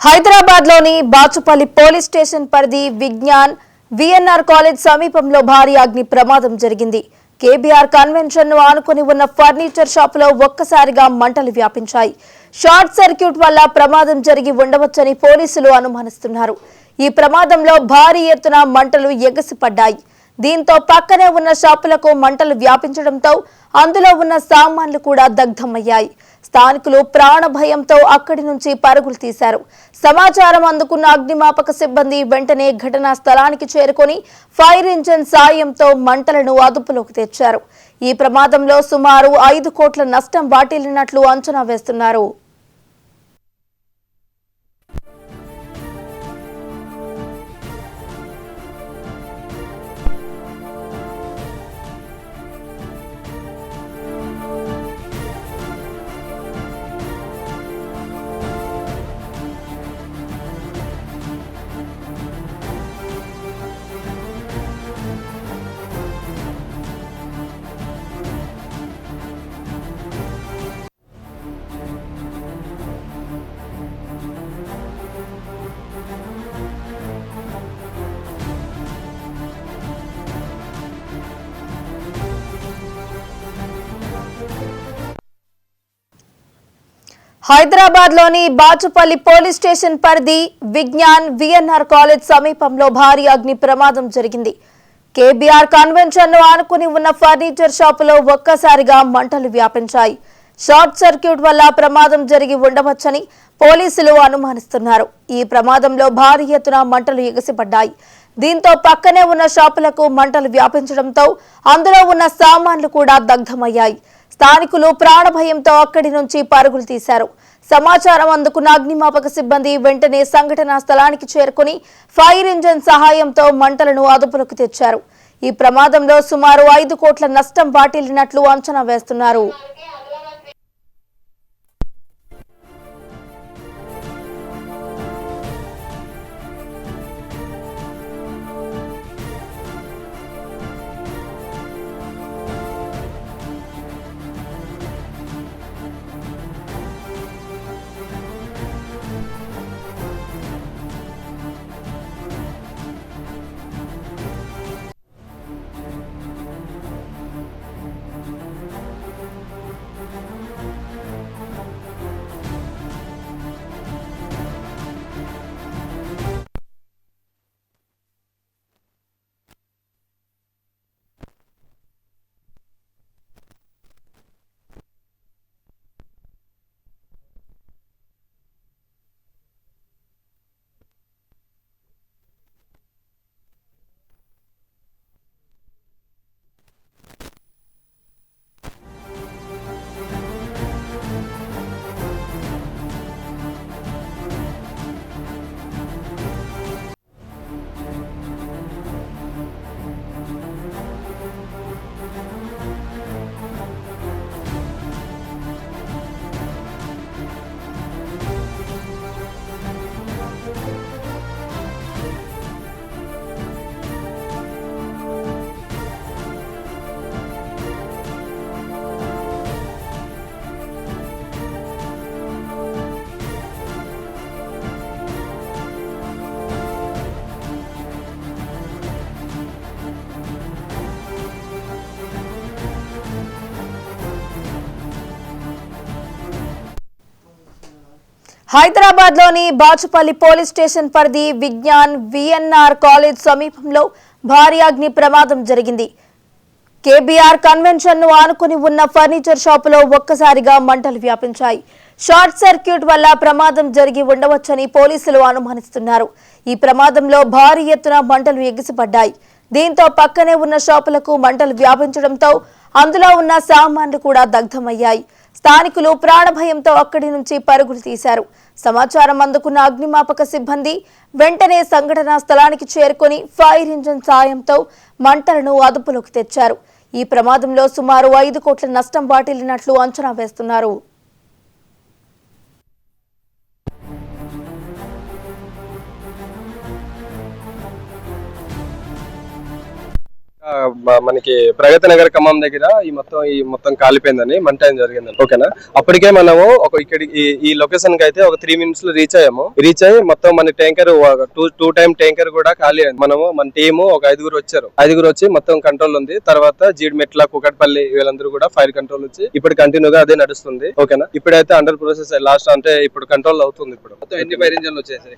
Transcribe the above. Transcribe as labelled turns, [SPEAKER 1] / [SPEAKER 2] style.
[SPEAKER 1] హైదరాబాద్ లోని Bachupally police station పరిధి Vignan VNR college సమీపంలో భారీ అగ్ని ప్రమాదం జరిగింది. కేబీఆర్ కన్వెన్షన్ ను ఆనుకుని ఉన్న ఫర్నిచర్ షాపులో ఒక్కసారిగా మంటలు వ్యాపించాయి. షార్ట్ సర్క్యూట్ వల్ల ప్రమాదం జరిగి ఉండవచ్చని పోలీసులు అనుమానిస్తున్నారు. ఈ ప్రమాదంలో భారీ ఎత్తున మంటలు ఎగసిపడ్డాయి. దీంతో పక్కనే ఉన్న షాపులకు మంటలు వ్యాపించడంతో అందులో ఉన్న సామాన్లు కూడా దగ్ధమయ్యాయి. స్థానికులు ప్రాణ భయంతో అక్కడి నుంచి పరుగులు తీశారు. సమాచారం అందుకున్న అగ్నిమాపక సిబ్బంది వెంటనే ఘటనా స్థలానికి చేరుకొని ఫైర్ ఇంజిన్ సాయంతో మంటలను అదుపులోకి తెచ్చారు. ఈ ప్రమాదంలో సుమారు 5 కోట్ల నష్టం వాటిల్లినట్లు అంచనా వేస్తున్నారు. హైదరాబాద్ లోని బాచుపల్లి పోలీస్ స్టేషన్ పరిధి విజ్ఞాన్ విఎన్ఆర్ కాలేజ్ సమీపంలో భారీ అగ్ని ప్రమాదం జరిగింది. కేబీఆర్ కన్వెన్షన్ ను ఆనుకుని ఉన్న ఫర్నిచర్ షాపులో ఒక్కసారిగా మంటలు వ్యాపించాయి. షార్ట్ సర్క్యూట్ వల్ల ప్రమాదం జరిగి ఉండవచ్చని పోలీసులు అనుమానిస్తున్నారు. ఈ ప్రమాదంలో భారీ ఎత్తున మంటలు ఎగసిపడ్డాయి. దీంతో పక్కనే ఉన్న షాపులకు మంటలు వ్యాపించడంతో అందులో ఉన్న సామాన్లు కూడా దగ్ధమయ్యాయి. స్థానికులు ప్రాణభయంతో అక్కడి నుంచి పరుగులు తీశారు. సమాచారం అందుకున్న అగ్నిమాపక సిబ్బంది వెంటనే సంఘటనా స్థలానికి చేరుకుని ఫైర్ ఇంజిన్ సహాయంతో మంటలను అదుపులోకి తెచ్చారు. ఈ ప్రమాదంలో సుమారు 5 కోట్ల నష్టం వాటిల్లినట్లు అంచనా వేస్తున్నారు. హైదరాబాద్ లోని బాచుపల్లి పోలీస్ స్టేషన్ పరిధి విజ్ఞాన్ విఎన్ఆర్ కాలేజ్ సమీపంలో భారీ అగ్ని ప్రమాదం జరిగింది. కేబీఆర్ కన్వెన్షన్ ను ఆనుకుని ఉన్న ఫర్నిచర్ షాపులో ఒక్కసారిగా మంటలు వ్యాపించాయి. షార్ట్ సర్క్యూట్ వల్ల ప్రమాదం జరిగి ఉండవచ్చని పోలీసులు అనుమానిస్తున్నారు. ఈ ప్రమాదంలో భారీ ఎత్తున మంటలు ఎగిసిపడ్డాయి. దీంతో పక్కనే ఉన్న షాపులకు మంటలు వ్యాపించడంతో అందులో ఉన్న సామాన్లు కూడా దగ్ధమయ్యాయి. స్థానికులు ప్రాణభయంతో అక్కడి నుంచి పరుగులు తీశారు. సమాచారం అందుకున్న అగ్నిమాపక సిబ్బంది వెంటనే సంఘటనా స్థలానికి చేరుకొని ఫైర్ ఇంజిన్ సాయంతో మంటలను అదుపులోకి తెచ్చారు. ఈ ప్రమాదంలో సుమారు 5 కోట్ల నష్టం వాటిల్లినట్లు అంచనా వేస్తున్నారు.
[SPEAKER 2] మనకి ప్రగతి నగర్ ఖమ్మం దగ్గర ఈ మొత్తం కాలిపోయిందని మంట జరిగిందని. ఓకేనా, అప్పటికే మనము ఇక్కడ ఈ లొకేషన్ కి అయితే ఒక 3 minutes లో రీచ్ అయ్యి మొత్తం మన ట్యాంకర్ టూ టైమ్ ట్యాంకర్ కూడా ఖాళీ అయింది. మనము మన టీము ఒక 5 వచ్చి మొత్తం కంట్రోల్ ఉంది. తర్వాత జీడిమెట్ల కుకట్పల్లి వీళ్ళందరూ కూడా ఫైర్ కంట్రోల్ వచ్చి ఇప్పుడు కంటిన్యూగా అదే నడుస్తుంది. ఓకేనా, ఇప్పుడైతే అండర్ ప్రాసెస్ లాస్ట్ అంటే ఇప్పుడు కంట్రోల్ అవుతుంది. ఇప్పుడు
[SPEAKER 3] ఎన్ని ఫైర్ ఇంజన్లు వచ్చేసాయి?